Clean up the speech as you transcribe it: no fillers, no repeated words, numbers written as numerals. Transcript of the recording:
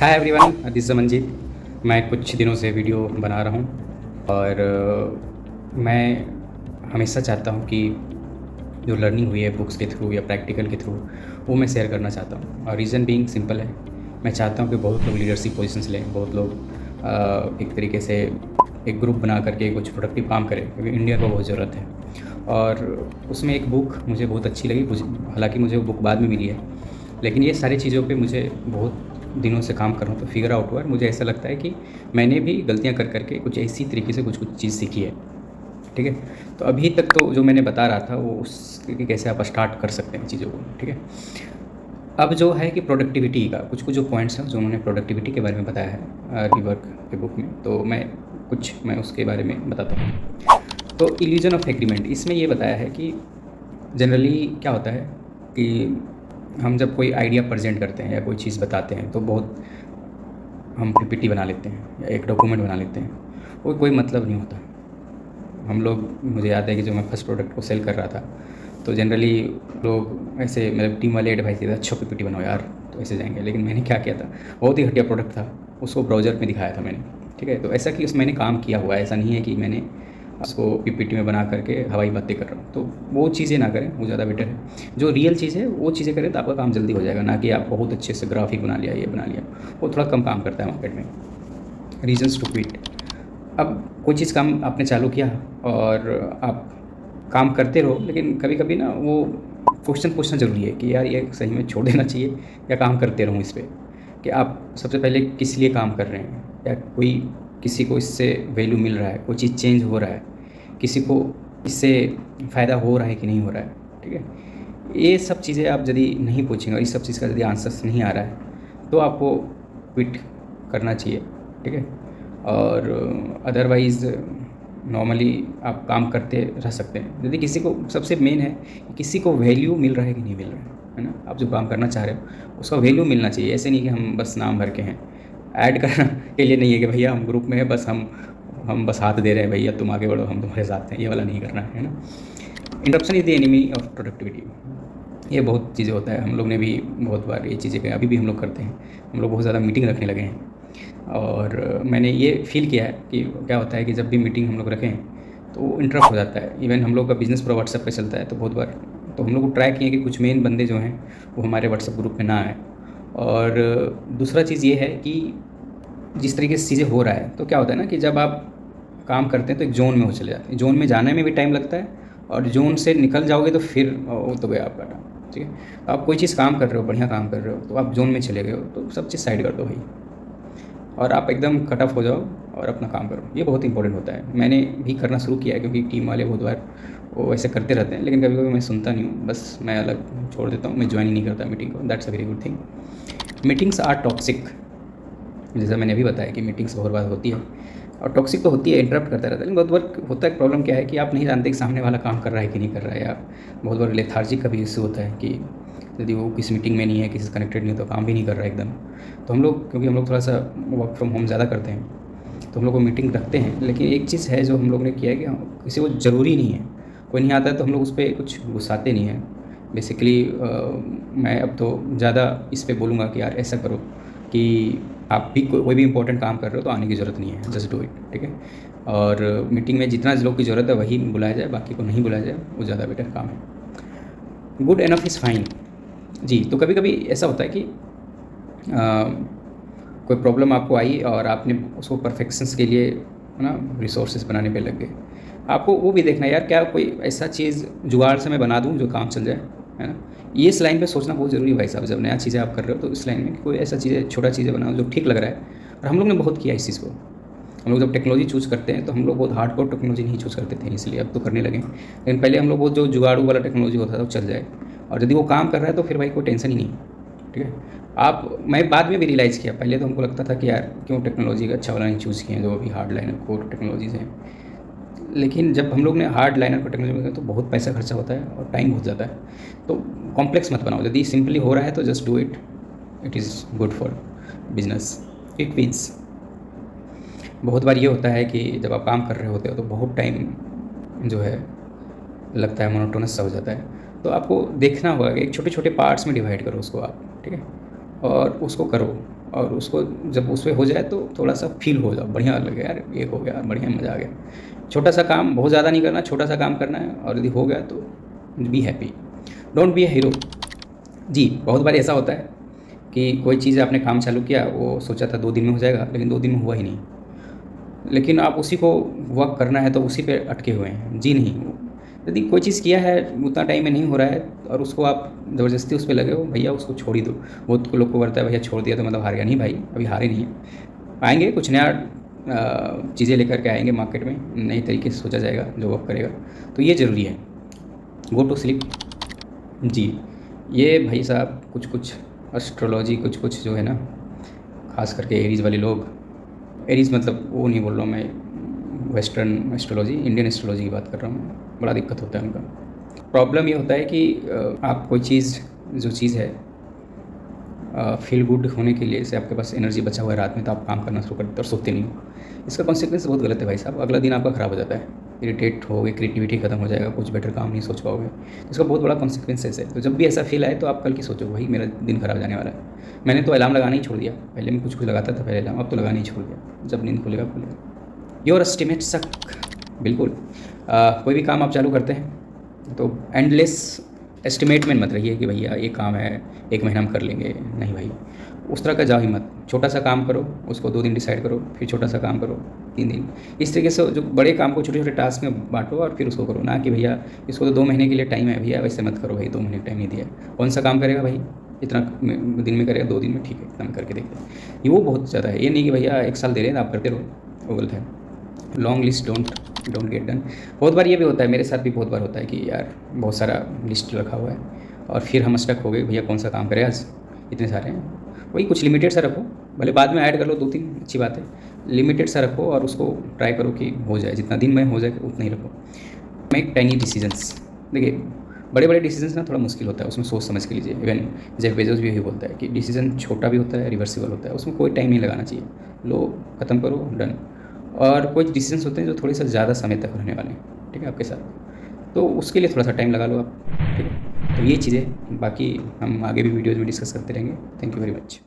Hi everyone, this is Manjeet. मैं कुछ दिनों से वीडियो बना रहा हूँ और मैं हमेशा चाहता हूँ कि जो लर्निंग हुई है बुक्स के थ्रू या प्रैक्टिकल के थ्रू वो मैं शेयर करना चाहता हूँ। और रीज़न बीइंग सिंपल है, मैं चाहता हूँ कि बहुत लोग लीडरशिप पोजीशंस लें, बहुत लोग एक तरीके से एक ग्रुप बना करके कुछ प्रोडक्टिव काम करें, क्योंकि इंडिया को बहुत ज़रूरत है। और उसमें एक बुक मुझे बहुत अच्छी लगी, हालांकि मुझे वो बुक बाद में मिली है, लेकिन ये सारी चीज़ों पे मुझे बहुत दिनों से काम कर रहा हूँ, तो फिगर आउट हुआ। मुझे ऐसा लगता है कि मैंने भी गलतियाँ कर करके कुछ इसी तरीके से कुछ चीज़ सीखी है। ठीक है, तो अभी तक तो जो मैंने बता रहा था वो उस कि कैसे आप स्टार्ट कर सकते हैं चीज़ों को। ठीक है, अब जो है कि प्रोडक्टिविटी का कुछ कुछ जो पॉइंट्स हैं जो उन्होंने प्रोडक्टिविटी के बारे में बताया है रिवर्क के बुक में, तो मैं उसके बारे में बताता हूँ। तो इल्यूजन ऑफ एग्रीमेंट, इसमें ये बताया है कि जनरली क्या होता है कि हम जब कोई आइडिया प्रेजेंट करते हैं या कोई चीज़ बताते हैं तो बहुत हम पीपीटी बना लेते हैं या एक डॉक्यूमेंट बना लेते हैं, वो कोई मतलब नहीं होता। हम लोग, मुझे याद है कि जो मैं फर्स्ट प्रोडक्ट को सेल कर रहा था तो जनरली लोग ऐसे, मतलब टीम वाले एडवाइस देते, अच्छा पीपीटी बनाओ यार तो ऐसे जाएंगे। लेकिन मैंने क्या किया था, बहुत ही घटिया प्रोडक्ट था, उसको ब्राउज़र में दिखाया था मैंने। ठीक है, तो ऐसा कि उसमें मैंने काम किया हुआ है, ऐसा नहीं है कि मैंने उसको पीपीटी में बना करके हवाई बातें कर रहा हूँ। तो वो चीज़ें ना करें, वो ज़्यादा बेटर है। जो रियल चीज़ है वो चीज़ें करें तो आपका काम जल्दी हो जाएगा, ना कि आप बहुत अच्छे से ग्राफिक बना लिया, ये बना लिया। वो थोड़ा कम काम करता है मार्केट में। रीजन्स टू क्विट, अब कोई चीज़ काम आपने चालू किया और आप काम करते रहो, लेकिन कभी कभी ना वो क्वेश्चन पूछना ज़रूरी है कि यार ये सही में छोड़ देना चाहिए या काम करते रहूँ इस पर। कि आप सबसे पहले किस लिए काम कर रहे हैं, या कोई किसी को इससे वैल्यू मिल रहा है, कोई चीज़ चेंज हो रहा है, किसी को इससे फ़ायदा हो रहा है कि नहीं हो रहा है। ठीक है, ये सब चीज़ें आप यदि नहीं पूछेंगे और इस सब चीज़ का यदि आंसर्स नहीं आ रहा है तो आपको क्विट करना चाहिए। ठीक है, और अदरवाइज़ नॉर्मली आप काम करते रह सकते हैं। यदि किसी को, सबसे मेन है कि किसी को वैल्यू मिल रहा है कि नहीं मिल रहा है ना। आप जो काम करना चाह रहे हो उसका वैल्यू मिलना चाहिए। ऐसे नहीं कि हम बस नाम भर के हैं, ऐड करना के लिए नहीं है कि भैया हम ग्रुप में हैं, बस हम बस हाथ दे रहे हैं, भैया तुम आगे बढ़ो हम तुम्हारे साथ हैं, ये वाला नहीं करना है ना। Interruption is the enemy of productivity, ये बहुत चीज़ें होता है। हम लोग ने भी बहुत बार ये चीज़ें कही, अभी भी हम लोग करते हैं। हम लोग बहुत ज़्यादा मीटिंग रखने लगे हैं और मैंने ये फील किया है कि क्या होता है कि जब भी मीटिंग हम लोग रखें तो वो इंटरप्ट हो जाता है। इवन हम लोग का बिज़नेस पूरा व्हाट्सएप पे चलता है, तो बहुत बार तो हम लोग को ट्राई किए कि कुछ मेन बंदे जो हैं वो हमारे व्हाट्सएप ग्रुप में ना आए। और दूसरा चीज़ ये है कि जिस तरीके से चीज़ें हो रहा है, तो क्या होता है ना कि जब आप काम करते हैं तो एक जोन में हो चले जाते हैं। जोन में जाने में भी टाइम लगता है और जोन से निकल जाओगे तो फिर वो तो गया आपका टाइम। ठीक है, तो आप कोई चीज़ काम कर रहे हो, बढ़िया काम कर रहे हो, तो आप जोन में चले गए हो तो सब चीज़ साइड कर दो भाई, और आप एकदम कट ऑफ हो जाओ और अपना काम करो। ये बहुत इंपॉर्टेंट होता है। मैंने भी करना शुरू किया है, क्योंकि टीम वाले बहुत बार वो ऐसे करते रहते हैं, लेकिन कभी कभी मैं सुनता नहीं हूँ, बस मैं अलग छोड़ देता हूँ, मैं ज्वाइन ही नहीं करता मीटिंग को। That's a very good thing. Meetings are toxic, जैसा मैंने अभी बताया कि मीटिंग्स बहुत बार होती है और टॉक्सिक तो होती है, इंटरप्ट करता रहता है। लेकिन बहुत बार होता है, प्रॉब्लम क्या है कि आप नहीं जानते कि सामने वाला काम कर रहा है कि नहीं कर रहा है, या बहुत बार लेथार्जिक का भी इश्यू होता है कि यदि वो किसी मीटिंग में नहीं है, किसी से कनेक्टेड नहीं है, तो काम भी नहीं कर रहा है एकदम। तो हम लोग, क्योंकि हम लोग थोड़ा सा वर्क फ्रॉम होम ज़्यादा करते हैं, तो हम लोग को मीटिंग रखते हैं। लेकिन एक चीज़ है जो हम लोग ने किया है कि किसी को ज़रूरी नहीं है, कोई नहीं आता है तो हम लोग उस पर कुछ गुस्साते नहीं हैं। बेसिकली मैं अब तो ज़्यादा इस पे बोलूँगा कि यार ऐसा करो कि आप भी कोई भी इंपॉर्टेंट काम कर रहे हो तो आने की ज़रूरत नहीं है, जस्ट डू इट। ठीक है, और मीटिंग में जितना लोग की ज़रूरत है वही बुलाया जाए, बाकी को नहीं बुलाया जाए, वो ज़्यादा बेटर काम है। Good enough is fine. जी, तो कभी कभी ऐसा होता है कि कोई प्रॉब्लम आपको आई और आपने उसको परफेक्शंस के लिए ना रिसोर्सेज बनाने पे लग गए। आपको वो भी देखना है यार, क्या कोई ऐसा चीज़ जुगाड़ से मैं बना दूँ जो काम चल जाए, है ना। ये इस लाइन पे सोचना बहुत ज़रूरी है भाई साहब। जब नया चीज़ें आप कर रहे हो तो इस लाइन में कोई ऐसा चीज़ें, छोटा चीज़ें बनाओ जो ठीक लग रहा है। और हम लोग ने बहुत किया इस चीज़ को। हम लोग जब टेक्नोलॉजी चूज़ करते हैं तो हम लोग बहुत हार्डकोर टेक्नोलॉजी नहीं चूज़ करते थे, इसलिए अब तो करने लगे। लेकिन पहले हम लोग वो जो जुगाड़ू वाला टेक्नोलॉजी होता था वो चल जाए, और यदि वो काम कर रहा है तो फिर भाई कोई टेंशन ही नहीं। ठीक है, मैं बाद में भी रियलाइज़ किया, पहले तो हमको लगता था कि यार क्यों टेक्नोलॉजी का अच्छा वाला नहीं चूज़ किए जो अभी हार्ड लाइनर कोर टेक्नोलॉजीज़ हैं। लेकिन जब हम लोग ने हार्ड लाइनर को टेक्नोलॉजी में तो बहुत पैसा खर्चा होता है और टाइम बहुत जाता है। तो कॉम्प्लेक्स मत बनाओ, यदि सिंपली हो रहा है तो just do it, it is good for business, it means. बहुत बार ये होता है कि जब आप काम कर रहे होते हो तो बहुत टाइम जो है लगता है मोनोटोनस सा हो जाता है। तो आपको देखना होगा कि एक छोटे छोटे पार्ट्स में डिवाइड करो उसको आप। ठीक है, और उसको करो। और उसको जब उस पे हो जाए तो थोड़ा सा फील हो जाओ, बढ़िया लगे यार ये हो गया, बढ़िया मज़ा आ गया। छोटा सा काम बहुत ज़्यादा नहीं करना, छोटा सा काम करना है और यदि हो गया तो be happy, don't be a hero. जी, बहुत बार ऐसा होता है कि कोई चीज़ आपने काम चालू किया, वो सोचा था 2 दिन में हो जाएगा, लेकिन 2 दिन में हुआ ही नहीं। लेकिन आप उसी को वर्क करना है तो उसी पे अटके हुए हैं। जी नहीं, यदि कोई चीज़ किया है उतना टाइम में नहीं हो रहा है और उसको आप ज़बरदस्ती उस पे लगे हो, भैया उसको छोड़ ही दो। बहुत लोग को करता है भैया छोड़ दिया तो मतलब हार गया। नहीं भाई, अभी हारे नहीं है। आएँगे कुछ नया चीज़ें लेकर के आएँगे मार्केट में, नए तरीके से सोचा जाएगा जो वर्क करेगा। तो ये ज़रूरी है। Go to sleep. जी, ये भाई साहब कुछ-कुछ एस्ट्रोलॉजी कुछ-कुछ जो है ना, ख़ास करके एरीज़ वाले लोग, एरीज़ मतलब वो नहीं बोल रहा हूँ मैं, वेस्टर्न एस्ट्रोलॉजी, इंडियन एस्ट्रोलॉजी की बात कर रहा हूँ मैं। बड़ा दिक्कत होता है उनका। प्रॉब्लम ये होता है कि आप कोई चीज़ जो चीज़ है फ़ील गुड होने के लिए, जैसे आपके पास एनर्जी बचा हुआ है रात में तो आप काम करना शुरू कर देते हो और सोते नहीं हो। इसका कॉन्सिक्वेंस बहुत गलत है भाई साहब, अगला दिन आपका ख़राब हो जाता है, इरिटेट होगे, क्रिएटिविटी खत्म हो जाएगा, कुछ बेटर काम नहीं सोच पाओगे। तो इसका बहुत बड़ा कॉन्सिक्वेंसेस है। तो जब भी ऐसा फ़ील आए तो आप कल की सोचो, भाई मेरा दिन ख़राब जाने वाला है। मैंने तो अलार्म लगाना ही छोड़ दिया, पहले मैं कुछ लगाता था पहले अलार्म, अब तो लगाना ही छोड़ दिया, जब नींद खुलेगा खुलेगा। योर एस्टिमेट सक। बिल्कुल। कोई भी काम आप चालू करते हैं तो एंडलेस एस्टिमेट में मत रहिए कि भैया ये काम है 1 महीना में कर लेंगे, नहीं भाई, उस तरह का जाओ ही मत। छोटा सा काम करो, उसको 2 दिन डिसाइड करो, फिर छोटा सा काम करो 3 दिन। इस तरीके से जो बड़े काम को छोटे-छोटे टास्क में बाँटो और फिर उसको करो, ना कि भैया इसको तो 2 महीने के लिए टाइम है भैया, वैसे मत करो भाई, 2 महीने का टाइम नहीं दिया है। कौन सा काम करेगा भाई? इतना दिन में करेगा, 2 दिन में, ठीक है, इतना में करके देखते हैं। ये वो बहुत ज़्यादा है, ये नहीं कि भैया 1 साल दे रहे हैं आप करते रहो, वो गलत है। Long list don't get done. बहुत बार ये भी होता है, मेरे साथ भी बहुत बार होता है कि यार बहुत सारा लिस्ट रखा हुआ है और फिर हम स्टक हो गए, भैया कौन सा काम करें आज, इतने सारे हैं। वही कुछ लिमिटेड सा रखो, भले बाद में ऐड कर लो 2-3, अच्छी बात है। लिमिटेड सा रखो और उसको ट्राई करो कि हो जाए, जितना दिन में हो जाए उतना ही रखो। Make tiny decisions. देखिए, बड़े-बड़े डिसीजंस ना थोड़ा मुश्किल होता है, उसमें सोच समझ के लीजिए। इवन जेफ बेजोस भी यही बोलता है कि डिसीजन छोटा भी होता है, रिवर्सिबल होता है, उसमें कोई टाइम नहीं लगाना चाहिए। लो, ख़त्म करो, डन। और कुछ डिसीजंस होते हैं जो थोड़े से ज़्यादा समय तक रहने वाले हैं, ठीक है, आपके साथ, तो उसके लिए थोड़ा सा टाइम लगा लो आप, ठीक है। तो ये चीज़ें, बाकी हम आगे भी वीडियोज़ में डिस्कस करते रहेंगे। Thank you very much.